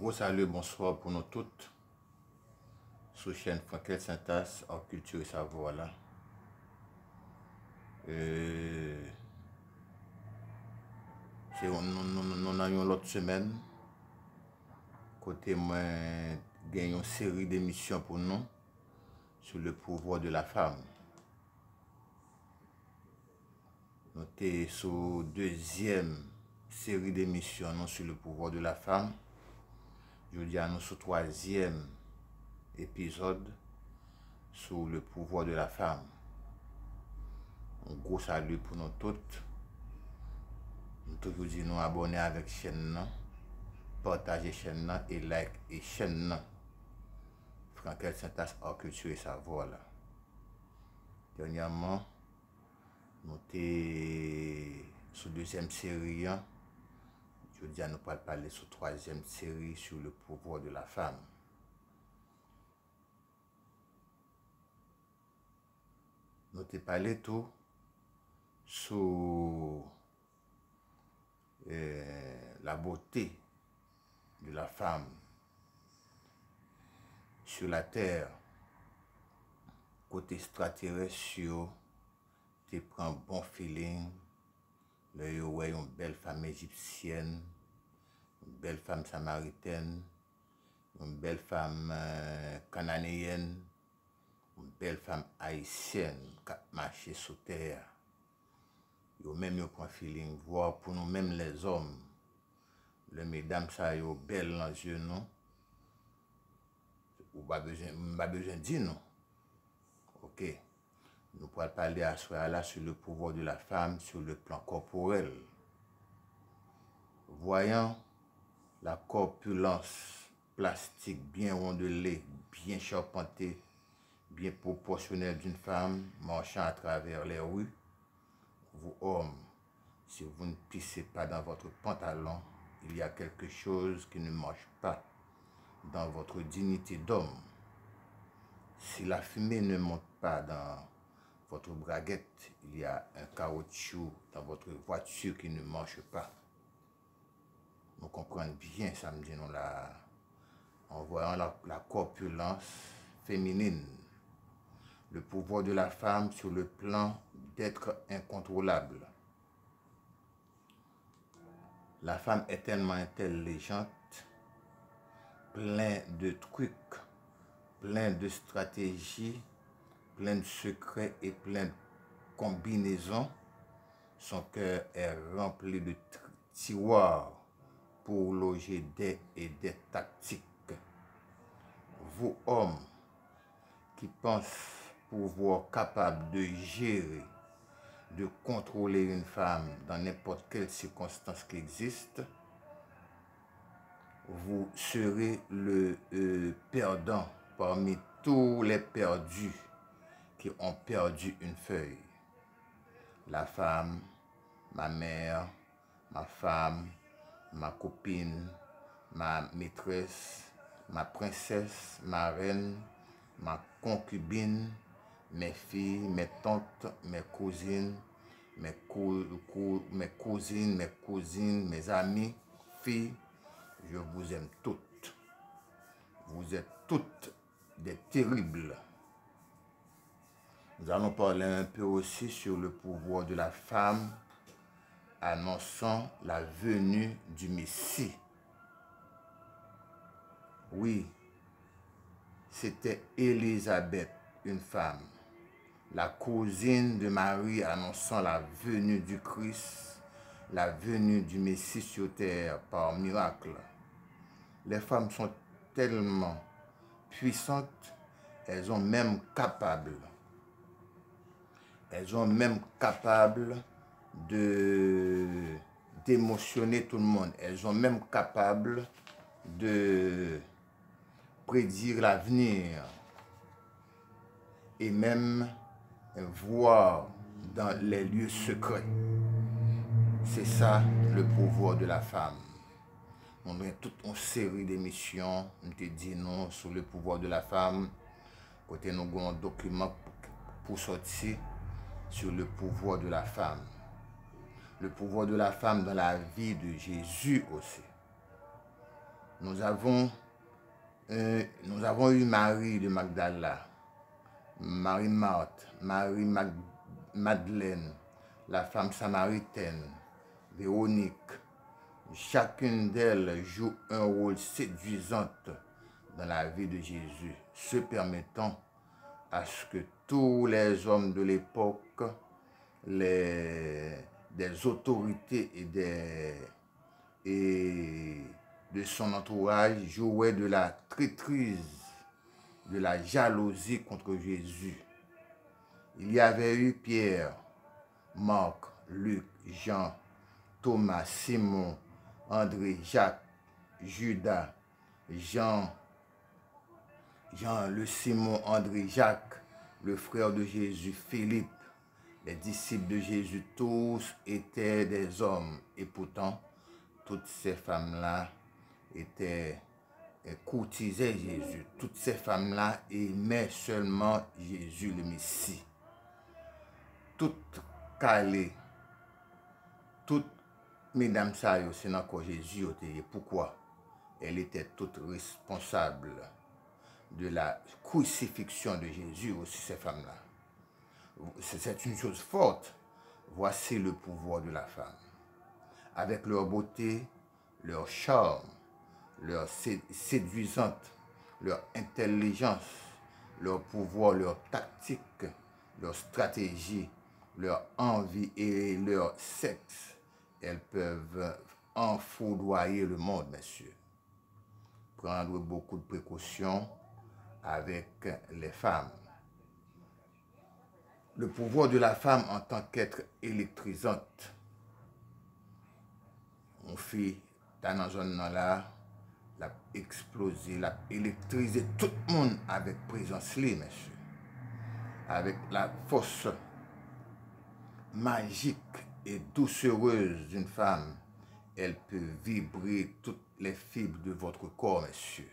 Gros salut, bonsoir pour nous toutes. Sous chaîne Frankel Saint-As, en culture et savoir là. Nous avons l'autre semaine. Côté moi, gagnons une série d'émissions pour nous sur le pouvoir de la femme. Nous sommes sur deuxième série d'émissions sur le pouvoir de la femme. Je dis à nous sur troisième épisode sur le pouvoir de la femme. Un gros salut pour nous toutes. Nous toujours dit nous abonner avec chaîne, partager chaîne et like et chaîne. Frankel Saint-As hors culture et savoir là. Dernièrement, nous sommes sur deuxième série. Je dis à nous pas parler sur troisième série sur le pouvoir de la femme. Nous avons parlé tout sur la beauté de la femme sur la terre. Côté extraterrestre, tu prends un bon feeling. Là, tu vois une belle femme égyptienne, une belle femme samaritaine, une belle femme cananéenne, une belle femme haïtienne qui marche sur terre. Yo même yo prend feeling voir pour nous même les hommes. Les mesdames ça yo belles dans les yeux non. Ou pas besoin dire non. OK. Nous pourrons parler à ce là sur le pouvoir de la femme sur le plan corporel. Voyant la corpulence plastique bien rondelée, bien charpentée, bien proportionnelle d'une femme marchant à travers les rues, vous hommes, si vous ne pissez pas dans votre pantalon, il y a quelque chose qui ne marche pas dans votre dignité d'homme. Si la fumée ne monte pas dans votre braguette, il y a un caoutchouc dans votre voiture qui ne marche pas. Nous comprenons bien samedi nous là, en voyant la corpulence féminine, le pouvoir de la femme sur le plan d'être incontrôlable. La femme est tellement intelligente, plein de trucs, plein de stratégies, plein de secrets et plein de combinaisons. Son cœur est rempli de tiroirs pour loger des tactiques. Vous, hommes, qui pensent pouvoir capable de gérer, de contrôler une femme dans n'importe quelle circonstance qui existe, vous serez le perdant parmi tous les perdus qui ont perdu une feuille. La femme, ma mère, ma femme, ma copine, ma maîtresse, ma princesse, ma reine, ma concubine, mes filles, mes tantes, mes cousines, mes cousines, mes amis, filles, je vous aime toutes. Vous êtes toutes des terribles. Nous allons parler un peu aussi sur le pouvoir de la femme annonçant la venue du Messie. Oui, c'était Élisabeth, une femme, la cousine de Marie annonçant la venue du Christ, la venue du Messie sur terre par miracle. Les femmes sont tellement puissantes, elles sont même capables d'émotionner tout le monde. Elles sont même capables de prédire l'avenir et même voir dans les lieux secrets. C'est ça le pouvoir de la femme. On a toute une série d'émissions, on te dit non sur le pouvoir de la femme. Côté nous avons un document pour sortir sur le pouvoir de la femme. Le pouvoir de la femme dans la vie de Jésus aussi. Nous avons eu Marie de Magdala, Marie-Marthe, Madeleine, la femme samaritaine, Véronique. Chacune d'elles joue un rôle séduisant dans la vie de Jésus, se permettant à ce que tous les hommes de l'époque, des autorités et de son entourage jouaient de la traîtrise, de la jalousie contre Jésus. Il y avait eu Pierre, Marc, Luc, Jean, Thomas, Simon, André, Jacques, Judas, Jean, le Simon, André, Jacques, le frère de Jésus, Philippe, les disciples de Jésus, tous étaient des hommes. Et pourtant, toutes ces femmes-là courtisaient Jésus. Toutes ces femmes-là aimaient seulement Jésus, le Messie. Toutes calées, toutes mesdames ça, c'est encore Jésus. Pourquoi? Elles étaient toutes responsables de la crucifixion de Jésus aussi, ces femmes-là. C'est une chose forte. Voici le pouvoir de la femme. Avec leur beauté, leur charme, leur séduisante, leur intelligence, leur pouvoir, leur tactique, leur stratégie, leur envie et leur sexe, elles peuvent enfourdoyer le monde, messieurs. Prendre beaucoup de précautions avec les femmes. Le pouvoir de la femme en tant qu'être électrisante. On fait dans zone là, l'a explosé, l'a électrisé tout le monde avec présence là, messieurs. Avec la force magique et doucereuse d'une femme, elle peut vibrer toutes les fibres de votre corps, messieurs.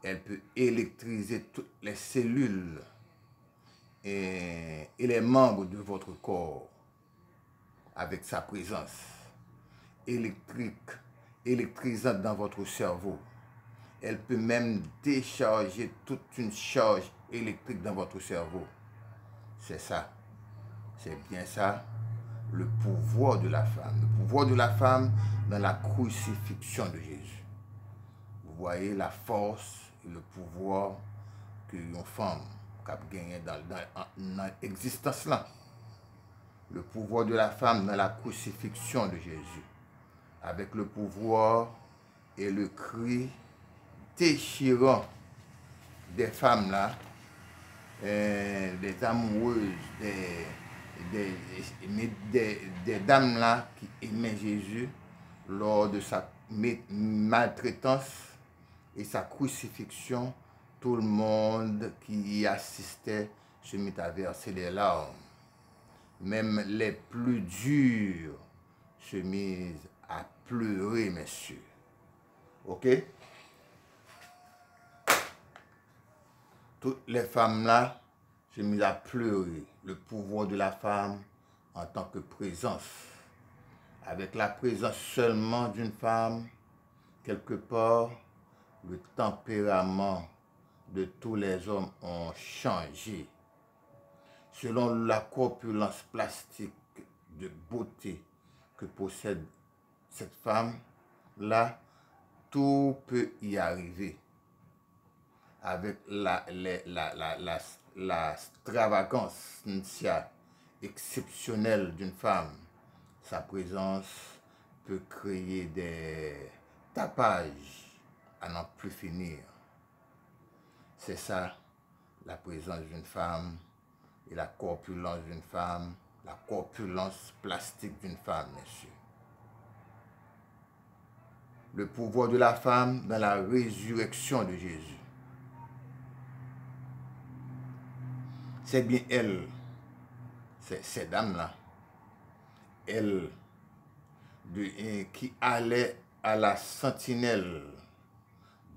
Elle peut électriser toutes les cellules et les membres de votre corps avec sa présence électrisante dans votre cerveau. Elle peut même décharger toute une charge électrique dans votre cerveau. C'est ça. C'est bien ça, le pouvoir de la femme. Le pouvoir de la femme dans la crucifixion de Jésus. Vous voyez la force et le pouvoir que une femme a gagné dans l'existence là. Le pouvoir de la femme dans la crucifixion de Jésus. Avec le pouvoir et le cri déchirant des femmes là, des amoureuses, des dames là qui aimaient Jésus lors de sa maltraitance et sa crucifixion. Tout le monde qui y assistait se mit à verser des larmes. Même les plus durs se misent à pleurer, messieurs. Ok? Toutes les femmes-là se misent à pleurer. Le pouvoir de la femme en tant que présence. Avec la présence seulement d'une femme, quelque part, le tempérament de tous les hommes ont changé. Selon la corpulence plastique de beauté que possède cette femme-là, tout peut y arriver. Avec la extravagance exceptionnelle d'une femme, sa présence peut créer des tapages à n'en plus finir. C'est ça, la présence d'une femme et la corpulence d'une femme, la corpulence plastique d'une femme, messieurs. Le pouvoir de la femme dans la résurrection de Jésus. C'est bien elle, ces dames-là, elles qui allaient à la sentinelle,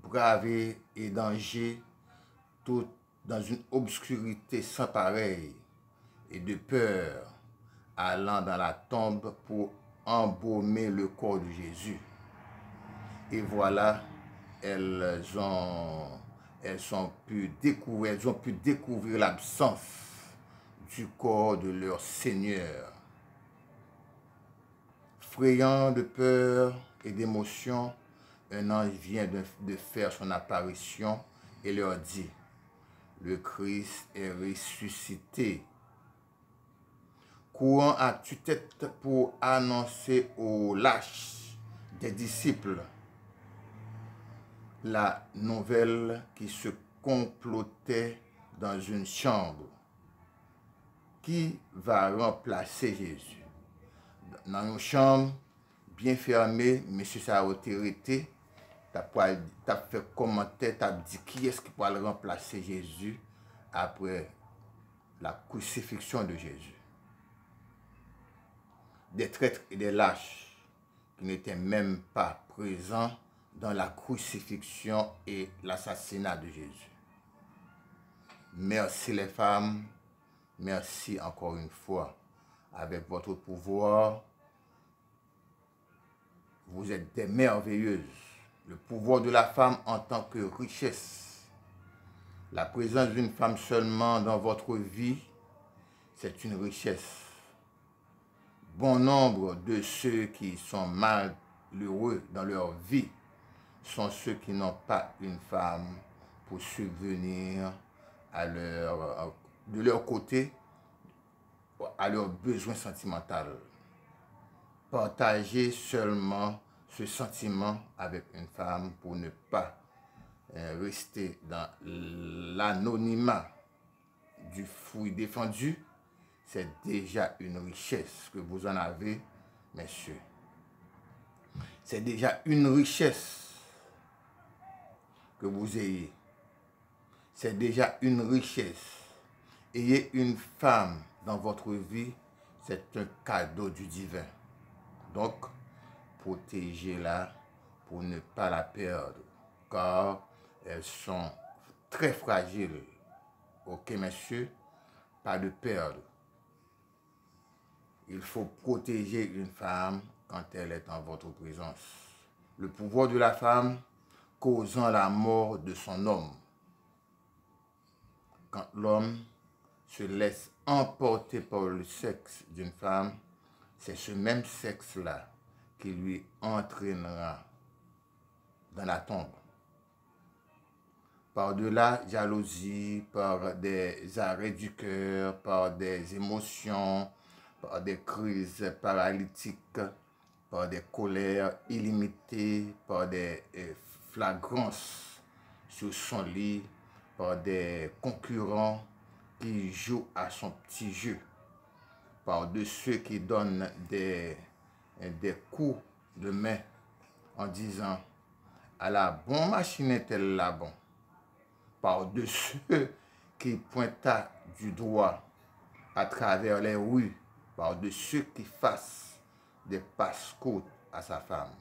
braver et danger, tout dans une obscurité sans pareille et de peur, allant dans la tombe pour embaumer le corps de Jésus. Et voilà elles ont pu découvrir l'absence du corps de leur Seigneur. Frayant de peur et d'émotion, un ange vient de faire son apparition et leur dit, le Christ est ressuscité. Courant à tue-tête pour annoncer aux lâches des disciples la nouvelle qui se complotait dans une chambre. Qui va remplacer Jésus? Dans une chambre bien fermée, monsieur ça a autorité, t'as fait commentaire, t'as dit qui est-ce qui pourra le remplacer Jésus après la crucifixion de Jésus. Des traîtres et des lâches qui n'étaient même pas présents dans la crucifixion et l'assassinat de Jésus. Merci les femmes, merci encore une fois. Avec votre pouvoir, vous êtes des merveilleuses. Le pouvoir de la femme en tant que richesse. La présence d'une femme seulement dans votre vie, c'est une richesse. Bon nombre de ceux qui sont malheureux dans leur vie sont ceux qui n'ont pas une femme pour subvenir de leur côté à leurs besoins sentimentaux. Partagez seulement ce sentiment avec une femme pour ne pas rester dans l'anonymat du fruit défendu. C'est déjà une richesse que vous en avez, messieurs. C'est déjà une richesse que vous ayez. C'est déjà une richesse. Ayez une femme dans votre vie, c'est un cadeau du divin. Donc, protégez-la pour ne pas la perdre, car elles sont très fragiles. Ok, messieurs, pas de perdre. Il faut protéger une femme quand elle est en votre présence. Le pouvoir de la femme causant la mort de son homme. Quand l'homme se laisse emporter par le sexe d'une femme, c'est ce même sexe-là qui lui entraînera dans la tombe. Par-delà jalousie, par des arrêts du cœur, par des émotions, par des crises paralytiques, par des colères illimitées, par des flagrances sur son lit, par des concurrents qui jouent à son petit jeu, par de ceux qui donnent des coups de main en disant « à la bonne machine est-elle là bon ?» par de ceux qui pointent du doigt à travers les rues, par de ceux qui fassent des passe-côtes à sa femme,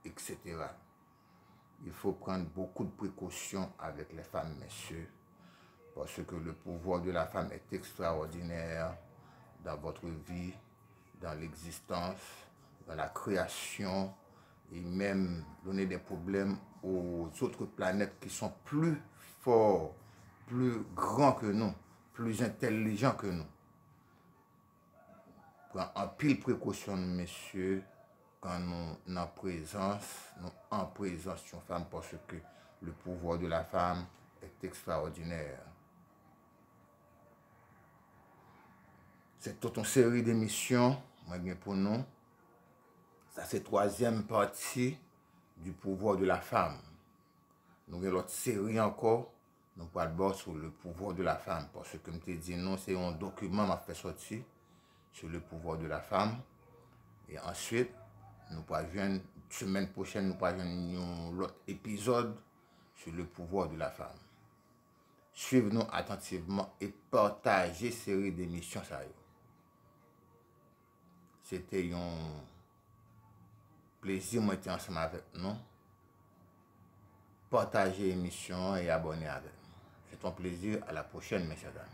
etc. Il faut prendre beaucoup de précautions avec les femmes, messieurs, parce que le pouvoir de la femme est extraordinaire dans votre vie, dans l'existence, dans la création, et même donner des problèmes aux autres planètes qui sont plus forts, plus grands que nous, plus intelligents que nous. Prends en pile précaution, messieurs, quand nous en présence d'une femme, parce que le pouvoir de la femme est extraordinaire. C'est toute une série d'émissions, pour nous. Ça, c'est la troisième partie du pouvoir de la femme. Nous avons l'autre série encore, nous parlons sur le pouvoir de la femme. Parce que, comme je t'ai dit, non, c'est un document qui m'a fait sortir sur le pouvoir de la femme. Et ensuite, nous parlons, semaine prochaine, nous parlons l'autre épisode sur le pouvoir de la femme. Suivez-nous attentivement et partagez cette série d'émissions. C'était un plaisir d'être ensemble avec nous. Partagez l'émission et abonnez avec nous. C'est un plaisir. À la prochaine, messieurs dames.